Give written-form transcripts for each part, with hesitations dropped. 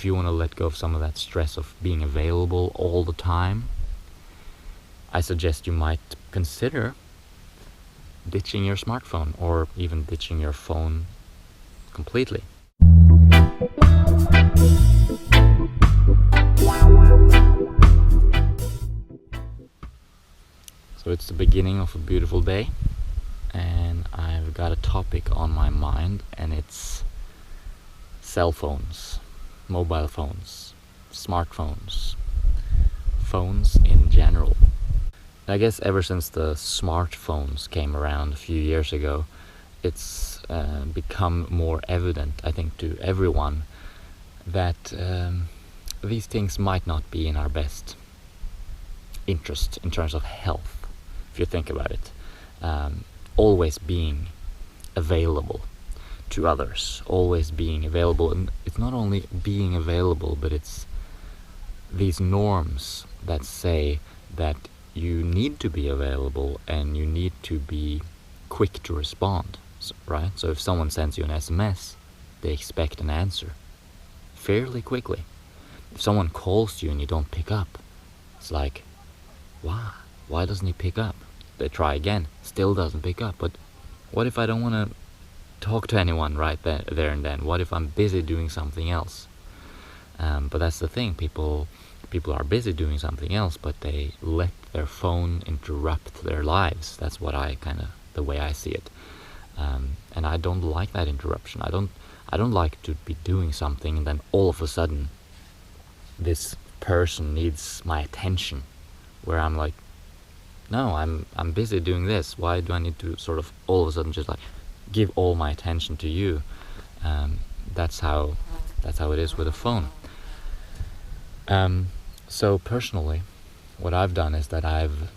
if you want to let go of some of that stress of being available all the time, I suggest you might consider ditching your smartphone, or even ditching your phone completely. So it's the beginning of a beautiful day, and I've got a topic on my mind, and it's cell phones, mobile phones, smartphones, phones in general. I guess ever since the smartphones came around a few years ago, it's become more evident, I think, to everyone that these things might not be in our best interest in terms of health. If you think about it, always being available to others, always being available, and it's not only being available, but it's these norms that say that you need to be available and you need to be quick to respond, right? So if someone sends you an SMS, they expect an answer fairly quickly. If someone calls you and you don't pick up, it's like, why doesn't he pick up? They try again, still doesn't pick up. But what if I don't want to talk to anyone right there and then? What if I'm busy doing something else? But that's the thing, people are busy doing something else, but they let their phone interrupt their lives. That's what the way I see it. And I don't like that interruption. I don't like to be doing something and then all of a sudden this person needs my attention, where I'm like, no, I'm busy doing this. Why do I need to sort of all of a sudden just like give all my attention to you? That's how it is with a phone. So personally, what I've done is that I've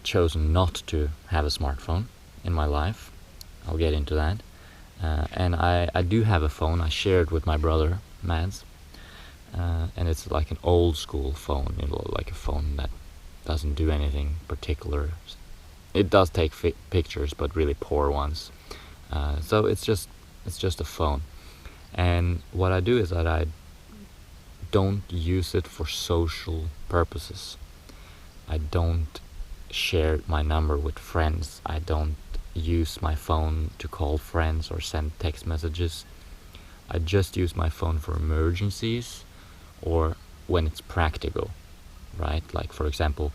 chosen not to have a smartphone in my life. I'll get into that. And I do have a phone. I share it with my brother, Mads. And it's like an old school phone, like a phone that doesn't do anything particular. It does take pictures, but really poor ones. So it's just a phone. And what I do is that I don't use it for social purposes. I don't share my number with friends. I don't use my phone to call friends or send text messages. I just use my phone for emergencies or when it's practical, right? Like, for example,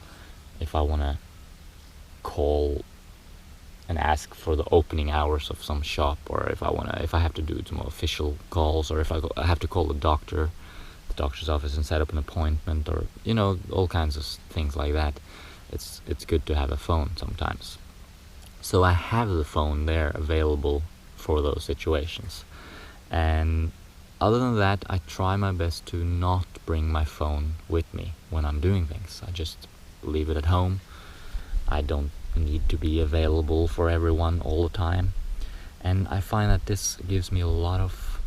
if I want to call and ask for the opening hours of some shop, or if I have to do some official calls, or if I have to call the doctor's office and set up an appointment, or all kinds of things like that. It's good to have a phone sometimes. So I have the phone there available for those situations. And other than that, I try my best to not bring my phone with me when I'm doing things. I just leave it at home. I don't need to be available for everyone all the time. And I find that this gives me a lot of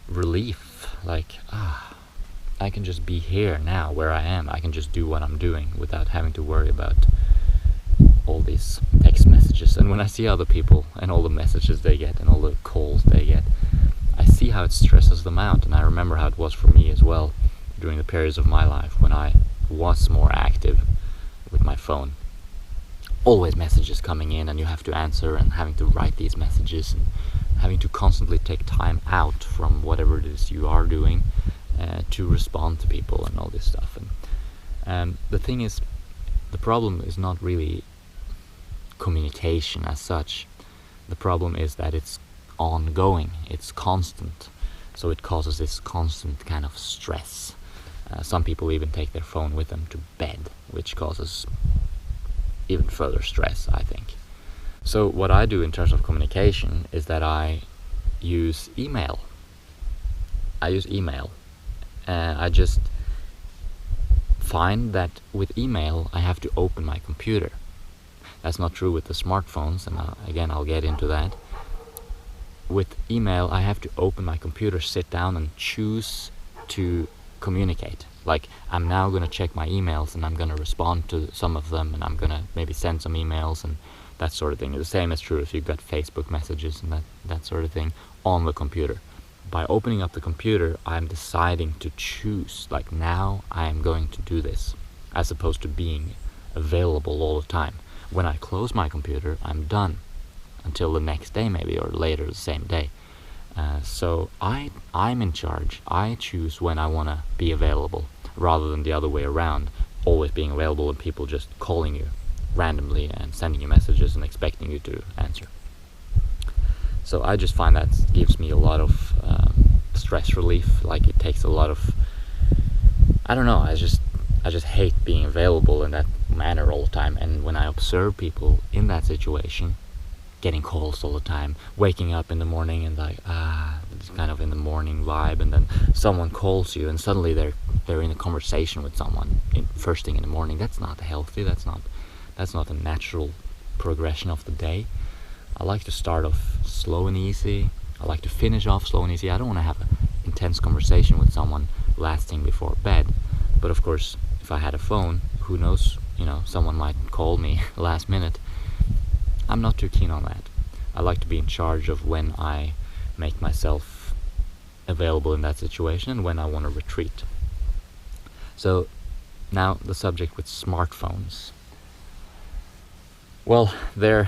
relief. Like, I can just be here now where I am. I can just do what I'm doing without having to worry about all these text messages. And when I see other people and all the messages they get and all the calls they get, I see how it stresses them out. And I remember how it was for me as well during the periods of my life when I was more active with my phone. Always messages coming in and you have to answer, and having to write these messages and having to constantly take time out from whatever it is you are doing to respond to people and all this stuff. And the thing is, the problem is not really communication as such. The problem is that it's ongoing, it's constant, so it causes this constant kind of stress. Some people even take their phone with them to bed, which causes even further stress, I think. So what I do in terms of communication is that I use email. I just find that with email I have to open my computer. That's not true with the smartphones, and I'll get into that. With email I have to open my computer, sit down and choose to communicate. Like, I'm now going to check my emails and I'm going to respond to some of them, and I'm going to maybe send some emails and that sort of thing. The same is true if you've got Facebook messages and that sort of thing on the computer. by opening up the computer, I'm deciding to choose, like, now I am going to do this, as opposed to being available all the time. When I close my computer, I'm done until the next day, maybe, or later the same day. So I'm in charge. I choose when I want to be available, rather than the other way around, always being available and people just calling you randomly and sending you messages and expecting you to answer. So I just find that gives me a lot of stress relief. Like, it takes a lot of, I don't know, I just hate being available in that manner all the time. And when I observe people in that situation, getting calls all the time, waking up in the morning and like, it's kind of in the morning vibe, and then someone calls you and suddenly they're in a conversation with someone first thing in the morning. That's not healthy. That's not a natural progression of the day. I like to start off slow and easy. I like to finish off slow and easy. I don't want to have an intense conversation with someone lasting before bed. But of course, if I had a phone, who knows, someone might call me last minute. I'm not too keen on that. I like to be in charge of when I make myself available in that situation and when I want to retreat. So now the subject with smartphones. Well, they're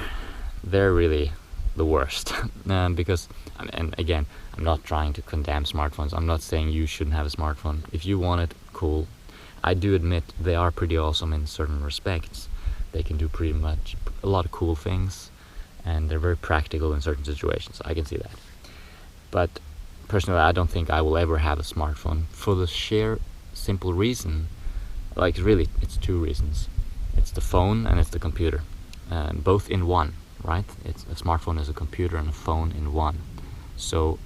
really the worst. Because, and again, I'm not trying to condemn smartphones. I'm not saying you shouldn't have a smartphone. If you want it, cool. I do admit they are pretty awesome in certain respects. They can do pretty much a lot of cool things, and they're very practical in certain situations. I can see that. But personally, I don't think I will ever have a smartphone, for the sheer simple reason, like, really, it's two reasons. It's the phone and it's the computer, both in one, right? It's a smartphone is a computer and a phone in one. So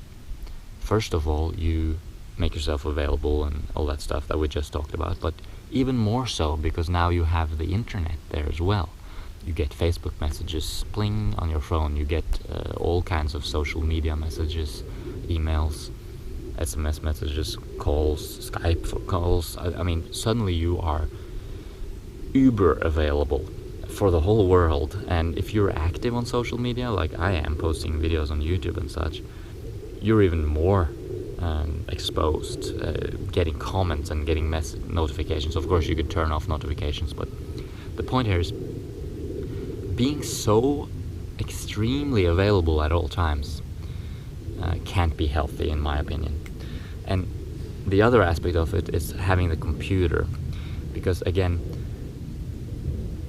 first of all, you make yourself available and all that stuff that we just talked about, but even more so because now you have the internet there as well. You get Facebook messages, bling, on your phone. You get all kinds of social media messages, emails, SMS messages, calls, Skype calls. I mean, suddenly you are uber available for the whole world. And if you're active on social media, like I am, posting videos on YouTube and such, you're even more exposed, getting comments and getting notifications. Of course, you could turn off notifications, but the point here is being so extremely available at all times can't be healthy, in my opinion. And the other aspect of it is having the computer, because again,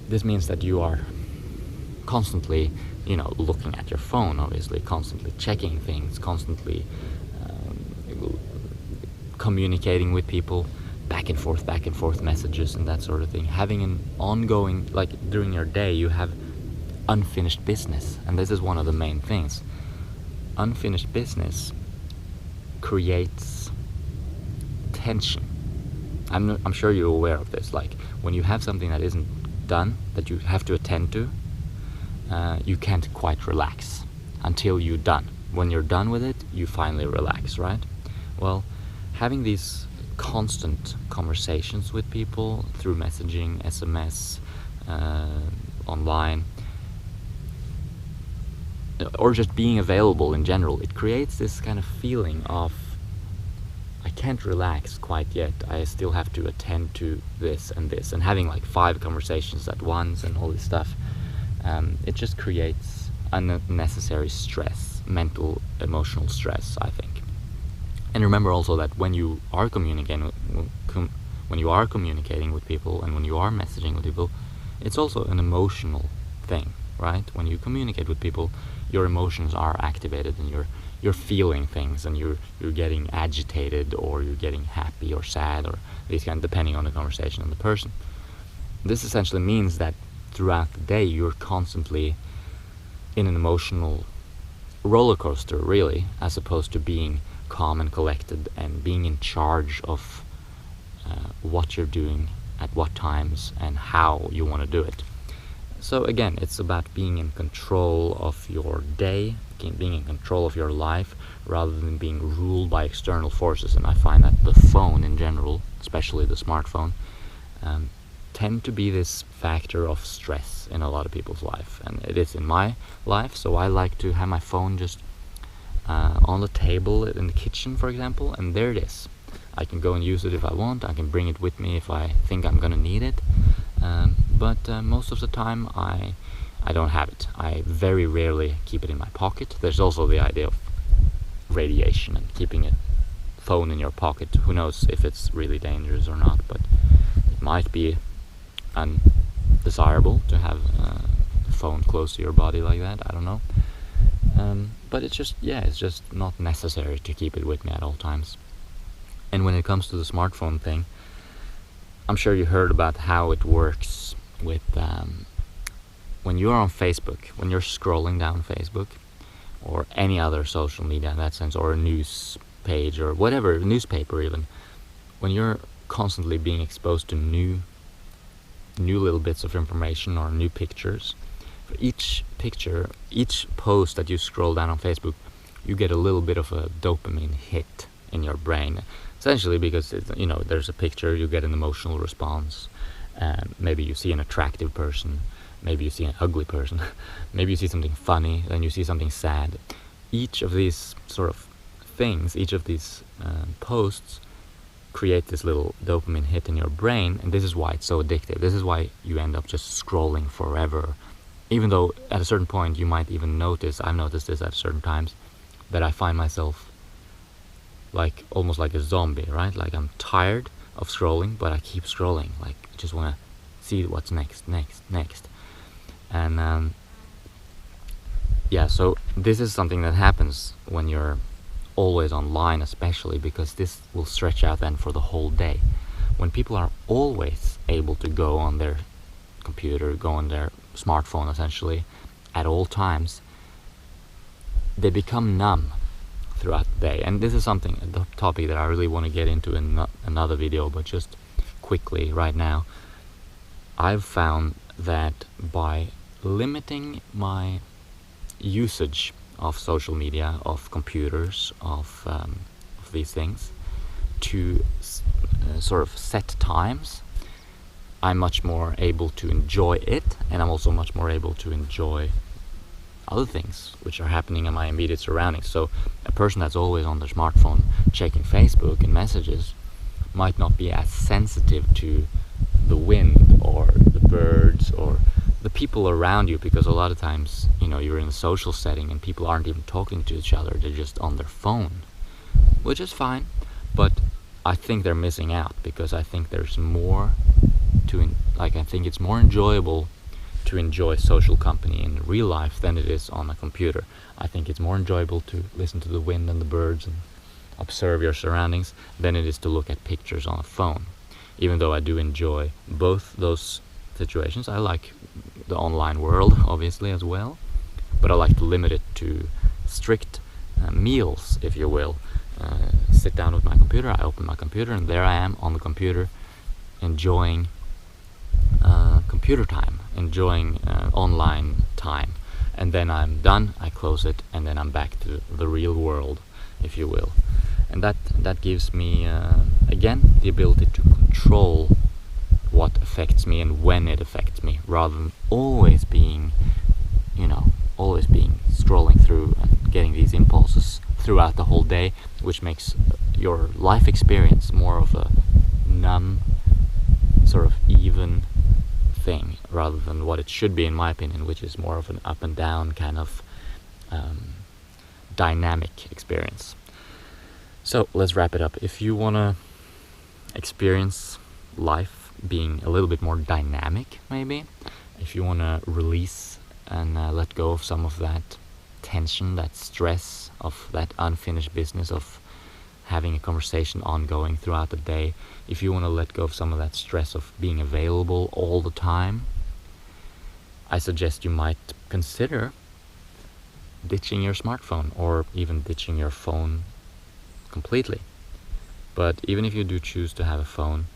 this means that you are constantly, looking at your phone, obviously, constantly checking things, constantly communicating with people, back and forth messages and that sort of thing. Having an ongoing, like, during your day, you have unfinished business, and this is one of the main things. Unfinished business creates tension. I'm sure you're aware of this. Like, when you have something that isn't done, that you have to attend to, you can't quite relax until you're done. When you're done with it, you finally relax, right? Well, having these constant conversations with people through messaging, SMS, online, or just being available in general, it creates this kind of feeling of, I can't relax quite yet, I still have to attend to this and this, and having like 5 conversations at once and all this stuff. It just creates unnecessary stress, mental, emotional stress, I think. And remember also that when you are communicating with people and when you are messaging with people, it's also an emotional thing, right? When you communicate with people, your emotions are activated and you're feeling things, and you're getting agitated, or you're getting happy or sad, or these kind, depending on the conversation and the person. This essentially means that throughout the day you're constantly in an emotional roller coaster, really, as opposed to being calm and collected and being in charge of what you're doing at what times and how you want to do it. So again, it's about being in control of your day, being in control of your life, rather than being ruled by external forces. And I find that the phone in general, especially the smartphone, tend to be this factor of stress in a lot of people's life, and it is in my life. So I like to have my phone just on the table in the kitchen, for example, and there it is. I can go and use it if I want. I can bring it with me if I think I'm gonna need it. But most of the time I don't have it. I very rarely keep it in my pocket. There's also the idea of radiation and keeping a phone in your pocket. Who knows if it's really dangerous or not, but it might be undesirable to have a phone close to your body like that. I don't know. But it's just not necessary to keep it with me at all times. And when it comes to the smartphone thing, I'm sure you heard about how it works with when you're on Facebook, when you're scrolling down Facebook or any other social media in that sense, or a news page or whatever, newspaper even, when you're constantly being exposed to new little bits of information or new pictures, for each picture, each post that you scroll down on Facebook, you get a little bit of a dopamine hit in your brain, essentially because there's a picture, you get an emotional response. Maybe you see an attractive person, maybe you see an ugly person, maybe you see something funny, then you see something sad. Each of these sort of things, each of these posts create this little dopamine hit in your brain, and this is why it's so addictive. This is why you end up just scrolling forever, even though at a certain point you might even notice, I've noticed this at certain times, that I find myself like almost like a zombie, right? Like I'm tired of scrolling, but I keep scrolling, like I just want to see what's next. And so this is something that happens when you're always online, especially because this will stretch out then for the whole day. When people are always able to go on their computer, go on their smartphone essentially at all times, they become numb throughout the day. And this is a topic that I really want to get into in another video, but just quickly right now, I've found that by limiting my usage of social media, of computers, of these things, to sort of set times, I'm much more able to enjoy it, and I'm also much more able to enjoy other things which are happening in my immediate surroundings. So a person that's always on their smartphone checking Facebook and messages might not be as sensitive to the wind or the birds or the people around you, because a lot of times, you're in a social setting and people aren't even talking to each other, they're just on their phone, which is fine, but I think they're missing out, because I think there's more I think it's more enjoyable to enjoy social company in real life than it is on a computer. I think it's more enjoyable to listen to the wind and the birds and observe your surroundings than it is to look at pictures on a phone. Even though I do enjoy both those situations, I like the online world obviously as well, but I like to limit it to strict meals, if you will. Sit down with my computer, I open my computer, and there I am on the computer enjoying computer time, enjoying online time, and then I'm done, I close it, and then I'm back to the real world, if you will. And that gives me again the ability to control what affects me and when it affects me, rather than always being scrolling through and getting these impulses throughout the whole day, which makes your life experience more of a numb, sort of even thing, rather than what it should be, in my opinion, which is more of an up and down kind of dynamic experience. So let's wrap it up. If you want to experience life being a little bit more dynamic, maybe, if you want to release and let go of some of that tension, that stress, of that unfinished business of having a conversation ongoing throughout the day, if you want to let go of some of that stress of being available all the time, I suggest you might consider ditching your smartphone, or even ditching your phone completely. But even if you do choose to have a phone,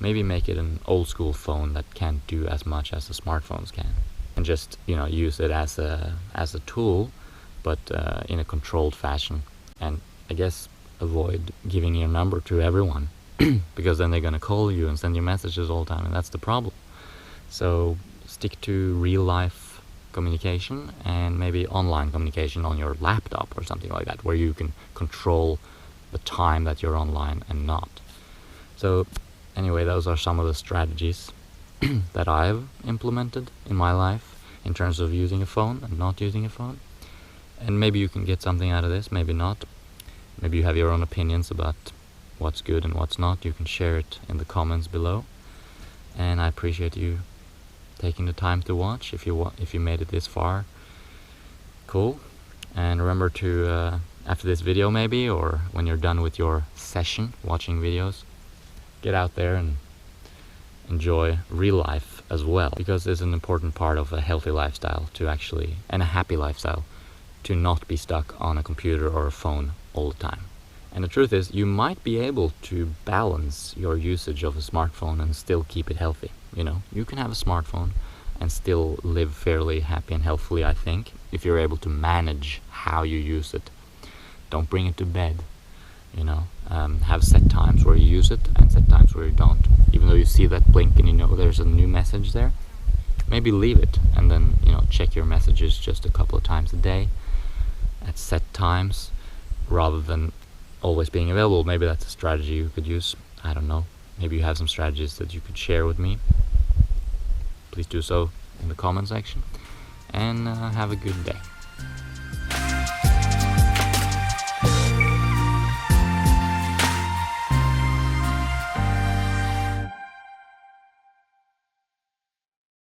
maybe make it an old school phone that can't do as much as the smartphones can, and just use it as a tool, but in a controlled fashion. And I guess avoid giving your number to everyone because then they're gonna call you and send you messages all the time, and that's the problem. So stick to real life communication and maybe online communication on your laptop or something like that, where you can control the time that you're online and not. So anyway, those are some of the strategies that I've implemented in my life in terms of using a phone and not using a phone. And maybe you can get something out of this, maybe not. Maybe you have your own opinions about what's good and what's not. You can share it in the comments below. And I appreciate you taking the time to watch. If you made it this far, cool. And remember to after this video maybe, or when you're done with your session watching videos, get out there and enjoy real life as well, because it's an important part of a healthy lifestyle to actually, and a happy lifestyle, to not be stuck on a computer or a phone all the time. And the truth is, you might be able to balance your usage of a smartphone and still keep it healthy. You know, you can have a smartphone and still live fairly happy and healthfully, I think, if you're able to manage how you use it. Don't bring it to bed, you know. Have set times where you use it and set times where you don't. Even though you see that blink and you know there's a new message there, maybe leave it and then, you know, check your messages just a couple of times a day at set times, rather than always being available. Maybe that's a strategy you could use. I don't know. Maybe you have some strategies that you could share with me. Please do so in the comment section. And have a good day.